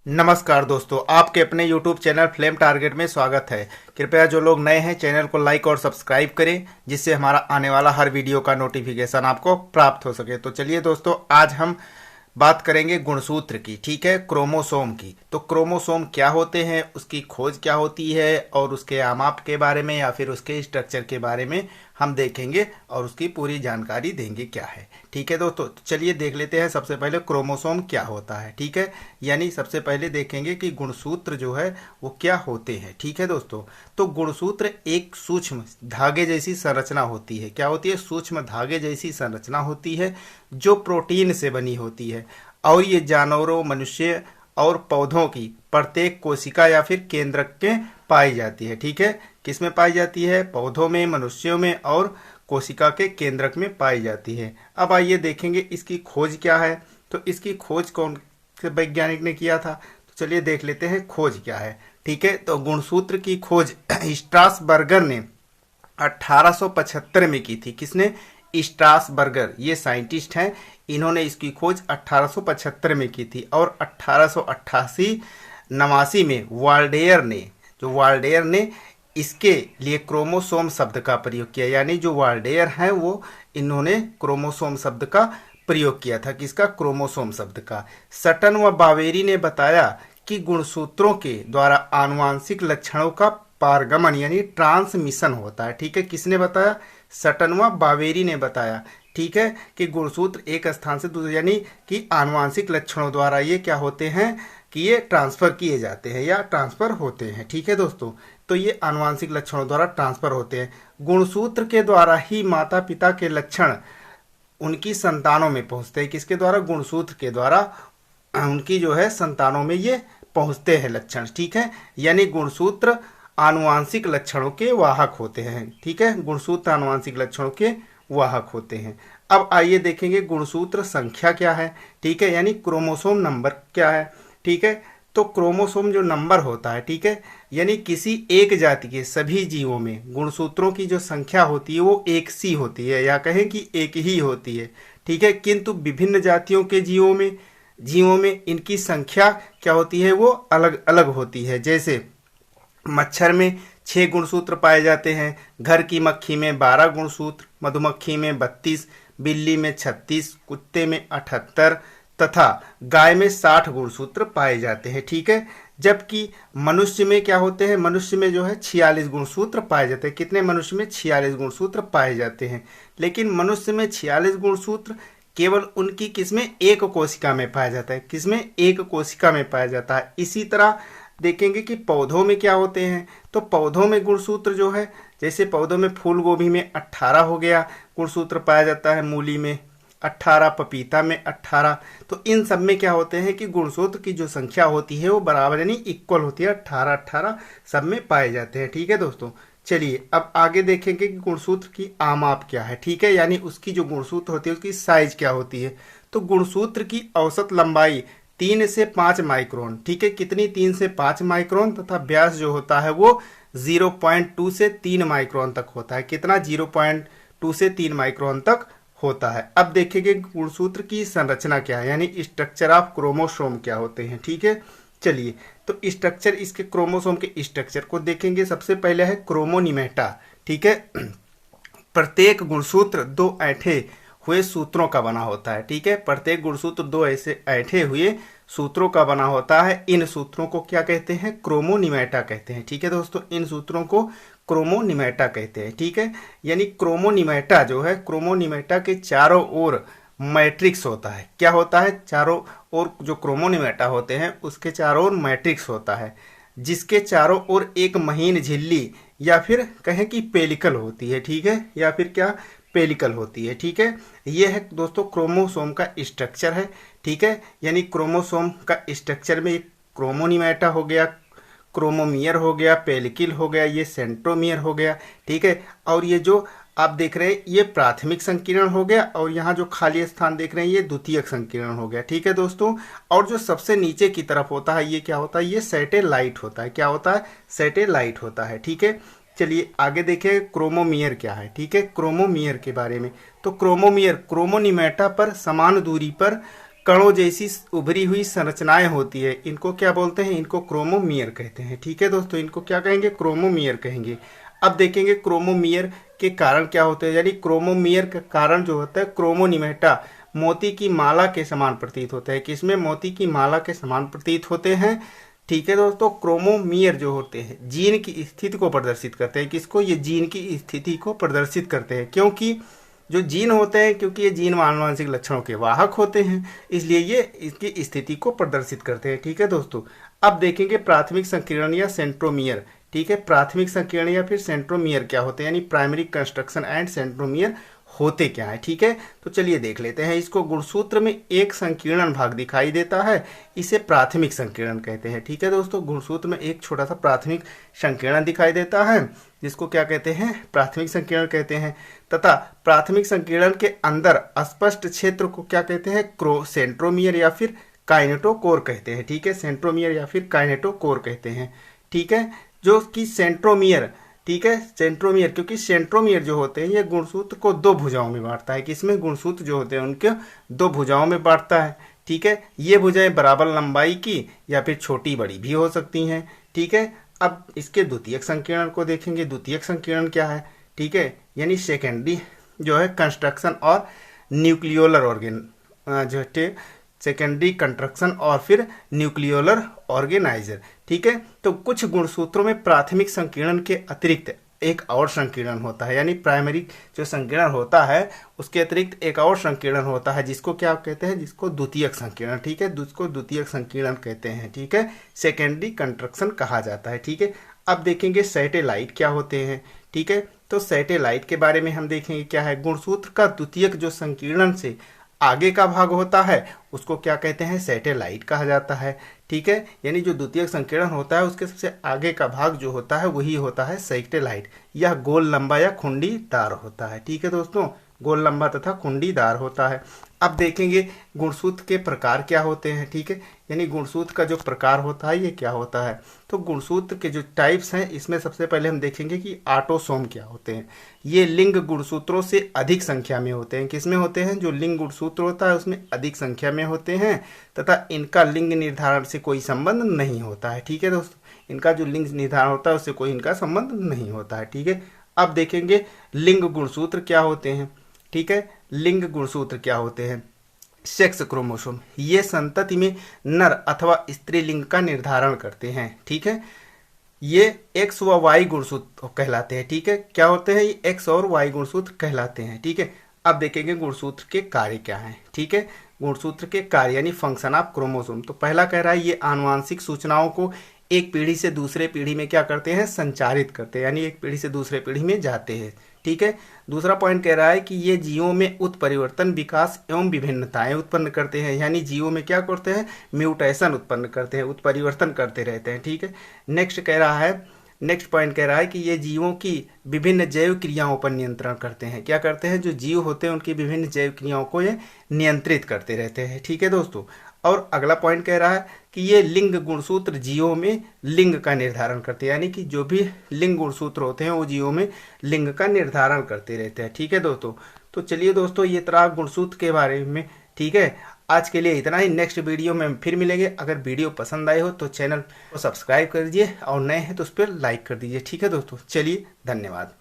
नमस्कार दोस्तों, आपके अपने YouTube चैनल फ्लेम टारगेट में स्वागत है। कृपया जो लोग नए हैं चैनल को लाइक और सब्सक्राइब करें, जिससे हमारा आने वाला हर वीडियो का नोटिफिकेशन आपको प्राप्त हो सके। तो चलिए दोस्तों, आज हम बात करेंगे गुणसूत्र की, ठीक है, क्रोमोसोम की। तो क्रोमोसोम क्या होते हैं, उसकी खोज क्या होती है और उसके आमाप के बारे में या फिर उसके स्ट्रक्चर के बारे में हम देखेंगे और उसकी पूरी जानकारी देंगे क्या है। ठीक है दोस्तों, तो चलिए देख लेते हैं सबसे पहले क्रोमोसोम क्या होता है। ठीक है, यानी सबसे पहले देखेंगे कि गुणसूत्र जो है वो क्या होते हैं। ठीक है दोस्तों, तो गुणसूत्र एक सूक्ष्म धागे जैसी संरचना होती है। क्या होती है? सूक्ष्म धागे जैसी संरचना होती है जो प्रोटीन से बनी होती है, और ये जानवरों, मनुष्य और पौधों की प्रत्येक कोशिका या फिर केंद्रक में पाई जाती है। ठीक है, किस में पाई जाती है? पौधों में, मनुष्यों में और कोशिका के केंद्रक में पाई जाती है। अब आइए देखेंगे इसकी खोज क्या है। तो इसकी खोज कौन से वैज्ञानिक ने किया था? तो चलिए देख लेते हैं खोज क्या है। ठीक है, तो गुणसूत्र की खोज स्ट्रासबर्गर ने 1875 में की थी। किसने? स्ट्रासबर्गर, ये साइंटिस्ट हैं। इन्होंने इसकी खोज 1875 में की थी और 1888 89 में वाल्डेयर ने इसके लिए क्रोमोसोम शब्द का प्रयोग किया। यानी जो वाल्डेयर हैं वो इन्होंने क्रोमोसोम शब्द का प्रयोग किया था। किसका? क्रोमोसोम शब्द का। सटन व बावेरी ने बताया कि गुणसूत्रों के द्वारा आनुवांशिक लक्षणों का पारगमन यानी ट्रांसमिशन होता है। ठीक है, किसने बताया? सटन व बावेरी ने बताया। ठीक है, कि गुणसूत्र एक स्थान से दूसरे यानी कि आनुवांशिक लक्षणों द्वारा ये क्या होते हैं कि ये ट्रांसफर किए जाते हैं या ट्रांसफर होते हैं। ठीक है दोस्तों, तो ये आनुवांशिक लक्षणों द्वारा ट्रांसफर होते हैं। गुणसूत्र के द्वारा ही माता पिता के लक्षण उनकी संतानों में पहुंचते हैं। किसके द्वारा? गुणसूत्र के द्वारा उनकी जो है संतानों में ये पहुंचते हैं लक्षण। ठीक है, यानी गुणसूत्र आनुवांशिक लक्षणों के वाहक होते हैं। ठीक है, गुणसूत्र आनुवांशिक लक्षणों के वाहक होते हैं। अब आइए देखेंगे गुणसूत्र संख्या क्या है। ठीक है, यानी क्रोमोसोम नंबर क्या है। ठीक है, तो क्रोमोसोम जो नंबर होता है, ठीक है, यानी किसी एक जाति के सभी जीवों में गुणसूत्रों की जो संख्या होती है वो एक सी होती है, या कहें कि एक ही होती है। ठीक है, किंतु विभिन्न जातियों के जीवों में इनकी संख्या क्या होती है? वो अलग अलग होती है। जैसे मच्छर में 6 गुणसूत्र पाए जाते हैं, घर की मक्खी में 12 गुणसूत्र, मधुमक्खी में 32, बिल्ली में 36, कुत्ते में 78 तथा गाय में 60 गुणसूत्र पाए जाते हैं। ठीक है, जबकि मनुष्य में क्या होते हैं? मनुष्य में जो है 46 गुणसूत्र पाए जाते हैं। कितने? मनुष्य में 46 गुणसूत्र पाए जाते हैं। लेकिन मनुष्य में 46 गुणसूत्र केवल उनकी किसमें? एक कोशिका में पाया जाता है। किसमें? एक कोशिका में पाया जाता है। इसी तरह देखेंगे कि पौधों में क्या होते हैं। तो पौधों में गुणसूत्र जो है, जैसे पौधों में फूल गोभी में 18 हो गया गुणसूत्र पाया जाता है, मूली में 18, पपीता में 18। तो इन सब में क्या होते हैं कि गुणसूत्र की जो संख्या होती है वो बराबर यानी इक्वल होती है, 18 18 सब में पाए जाते हैं। ठीक है दोस्तों, चलिए अब आगे देखेंगे कि गुणसूत्र की आमाप क्या है। ठीक है, यानी उसकी जो गुणसूत्र होती है उसकी साइज क्या होती है। तो गुणसूत्र की औसत लंबाई 3 से 5 माइक्रोन। ठीक है, कितनी? 3 से 5 माइक्रोन, तथा व्यास जो होता है वो 0.2 से 3 माइक्रोन तक होता है। कितना? 0.2 से 3 माइक्रोन तक होता है। अब देखेंगे गुणसूत्र की संरचना क्या है, यानी स्ट्रक्चर ऑफ क्रोमोसोम क्या होते हैं। ठीक है, चलिए तो स्ट्रक्चर, इसके क्रोमोसोम के स्ट्रक्चर को देखेंगे। सबसे पहले है क्रोमोनिमेटा। ठीक है, प्रत्येक गुणसूत्र 2 ऐंठे हुए सूत्रों का बना होता है। ठीक है, प्रत्येक गुणसूत्र 2 ऐसे ऐंठे हुए सूत्रों का बना होता है। इन सूत्रों को क्या कहते हैं? क्रोमोनिमेटा कहते हैं। ठीक है दोस्तों, इन सूत्रों को क्रोमोनिमेटा कहते हैं। ठीक है, यानी क्रोमोनिमेटा जो है, क्रोमोनिमेटा के चारों ओर मैट्रिक्स होता है। क्या होता है? चारों ओर जो क्रोमोनिमेटा होते हैं उसके चारों ओर मैट्रिक्स होता है, जिसके चारों ओर एक महीन झिल्ली या फिर कहें कि पेलिकल होती है। ठीक है, या फिर क्या? पेलिकल होती है। ठीक है, ये है दोस्तों क्रोमोसोम का स्ट्रक्चर है। ठीक है, यानी क्रोमोसोम का स्ट्रक्चर में एक क्रोमोनिमेटा हो गया, क्रोमोमियर हो गया, पेलिकल हो गया, ये सेंट्रोमियर हो गया। ठीक है, और ये जो आप देख रहे हैं ये प्राथमिक संकीर्ण हो गया, और यहाँ जो खाली स्थान देख रहे हैं ये द्वितीयक संकीर्ण हो गया। ठीक है दोस्तों, और जो सबसे नीचे की तरफ होता है ये क्या होता है? ये सैटेलाइट होता है। क्या होता है? सैटेलाइट होता है। ठीक है, चलिए आगे देखें क्रोमोमियर क्या है। ठीक है, क्रोमोमियर के बारे में। तो क्रोमोमियर क्रोमोनिमेटा पर समान दूरी पर कणों जैसी उभरी हुई संरचनाएं होती है, इनको क्या बोलते हैं? इनको क्रोमोमियर कहते हैं। ठीक है दोस्तों, इनको क्या कहेंगे? क्रोमोमियर कहेंगे। अब देखेंगे क्रोमोमियर के कारण क्या होते हैं, यानी क्रोमोमियर का कारण जो होता है क्रोमोनिमेटा, मोती की माला के समान प्रतीत होता है। किसमें? मोती की माला के समान प्रतीत होते हैं। ठीक है दोस्तों, क्रोमोमियर जो होते हैं जीन की स्थिति को प्रदर्शित करते हैं। किसको? ये जीन की स्थिति को प्रदर्शित करते हैं, क्योंकि जो जीन होते हैं, क्योंकि ये जीन आनुवंशिक लक्षणों के वाहक होते हैं, इसलिए ये इसकी स्थिति को प्रदर्शित करते हैं। ठीक है दोस्तों, अब देखेंगे प्राथमिक संकीर्ण या सेंट्रोमियर। ठीक है, प्राथमिक संकीर्ण या फिर सेंट्रोमियर क्या होते हैं, यानी प्राइमरी कंस्ट्रक्शन एंड सेंट्रोमियर होते क्या है। ठीक है, तो चलिए देख लेते हैं इसको। गुणसूत्र में एक संकीर्ण भाग दिखाई देता है, इसे प्राथमिक संकीर्ण कहते हैं। ठीक है दोस्तों, गुणसूत्र में एक छोटा सा प्राथमिक संकीर्ण दिखाई देता है, जिसको क्या कहते हैं? प्राथमिक संकीर्ण कहते हैं। तथा प्राथमिक संकीर्ण के अंदर स्पष्ट क्षेत्र को क्या कहते हैं? सेंट्रोमियर या फिर काइनेटोकोर कहते हैं। ठीक है, सेंट्रोमियर या फिर काइनेटोकोर कहते हैं। ठीक है, जो कि सेंट्रोमियर, ठीक है, सेंट्रोमियर, क्योंकि सेंट्रोमियर जो होते हैं ये गुणसूत्र को दो भुजाओं में बांटता है। किसमें? गुणसूत्र जो होते हैं उनके दो भुजाओं में बांटता है। ठीक है, ये भुजाएं बराबर लंबाई की या फिर छोटी बड़ी भी हो सकती हैं। ठीक है, अब इसके द्वितीयक संकीर्ण को देखेंगे। द्वितीयक संकीर्ण क्या है? ठीक है, यानी सेकेंडरी जो है कंस्ट्रक्शन और न्यूक्लियोलर ऑर्गेन जो है सेकेंडरी कंस्ट्रक्शन और फिर न्यूक्लियोलर ऑर्गेनाइजर। ठीक है, तो कुछ गुणसूत्रों में प्राथमिक संकीर्ण के अतिरिक्त एक और संकीर्ण होता है, यानी प्राइमरी जो संकीर्ण होता है उसके अतिरिक्त एक और संकीर्ण होता है, जिसको क्या कहते हैं? जिसको द्वितीयक संकीर्ण। ठीक है, जिसको द्वितीयक संकीर्ण कहते हैं। ठीक है, सेकेंडरी कंस्ट्रक्शन कहा जाता है। ठीक है, अब देखेंगे सैटेलाइट क्या होते हैं। ठीक है, तो सैटेलाइट के बारे में हम देखेंगे क्या है। गुणसूत्र का द्वितीयक जो संकीर्ण से आगे का भाग होता है उसको क्या कहते हैं? सैटेलाइट कहा जाता है। ठीक है, यानी जो द्वितीयक संकीर्ण होता है उसके सबसे आगे का भाग जो होता है वही होता है सैटेलाइट। यह गोल, लंबा या खुंडीदार होता है। ठीक है दोस्तों, गोल, लंबा तथा खुंडीदार होता है। अब देखेंगे गुणसूत्र के प्रकार क्या होते हैं। ठीक है, यानी गुणसूत्र का जो प्रकार होता है ये क्या होता है। तो गुणसूत्र के जो टाइप्स हैं इसमें सबसे पहले हम देखेंगे कि ऑटोसोम क्या होते हैं। ये लिंग गुणसूत्रों से अधिक संख्या में होते हैं। किसमें होते हैं? जो लिंग गुणसूत्र होता है उसमें अधिक संख्या में होते हैं तथा इनका लिंग निर्धारण से कोई संबंध नहीं होता है। ठीक है दोस्तों, इनका जो लिंग निर्धारण होता है उससे कोई इनका संबंध नहीं होता है। ठीक है, अब देखेंगे लिंग गुणसूत्र क्या होते हैं। ठीक है, लिंग गुणसूत्र क्या होते हैं? सेक्स क्रोमोसोम, ये संतति में नर अथवा स्त्रीलिंग का निर्धारण करते हैं। ठीक है, ये एक्स व वाई गुणसूत्र कहलाते हैं। ठीक है, क्या होते हैं? ये एक्स और वाई गुणसूत्र कहलाते हैं। ठीक है, अब देखेंगे गुणसूत्र के कार्य क्या हैं। ठीक है, गुणसूत्र के कार्य यानी फंक्शन ऑफ क्रोमोसोम। तो पहला कह रहा है ये आनुवांशिक सूचनाओं को एक पीढ़ी से दूसरे पीढ़ी में क्या करते हैं? संचारित करते हैं, यानी एक पीढ़ी से दूसरे पीढ़ी में जाते हैं। ठीक है, दूसरा पॉइंट कह रहा है कि ये जीवों में उत्परिवर्तन, विकास एवं विभिन्नताएं उत्पन्न करते हैं, यानी जीवों में क्या करते हैं? म्यूटेशन उत्पन्न करते हैं, उत्परिवर्तन करते रहते हैं। ठीक है, नेक्स्ट पॉइंट कह रहा है कि ये जीवों की विभिन्न जैव क्रियाओं पर नियंत्रण करते हैं। क्या करते हैं? जो जीव होते हैं उनकी विभिन्न जैव क्रियाओं को ये नियंत्रित करते रहते हैं। ठीक है दोस्तों, और अगला पॉइंट कह रहा है कि ये लिंग गुणसूत्र जीवों में लिंग का निर्धारण करते हैं, यानी कि जो भी लिंग गुणसूत्र होते हैं वो जीवों में लिंग का निर्धारण करते रहते हैं। ठीक है दोस्तों, तो चलिए दोस्तों ये तरह गुणसूत्र के बारे में। ठीक है, आज के लिए इतना ही। नेक्स्ट वीडियो में फिर मिलेंगे। अगर वीडियो पसंद आए हो तो चैनल को सब्सक्राइब कर दीजिए और नए हैं तो उस पर लाइक कर दीजिए। ठीक है दोस्तों, चलिए धन्यवाद।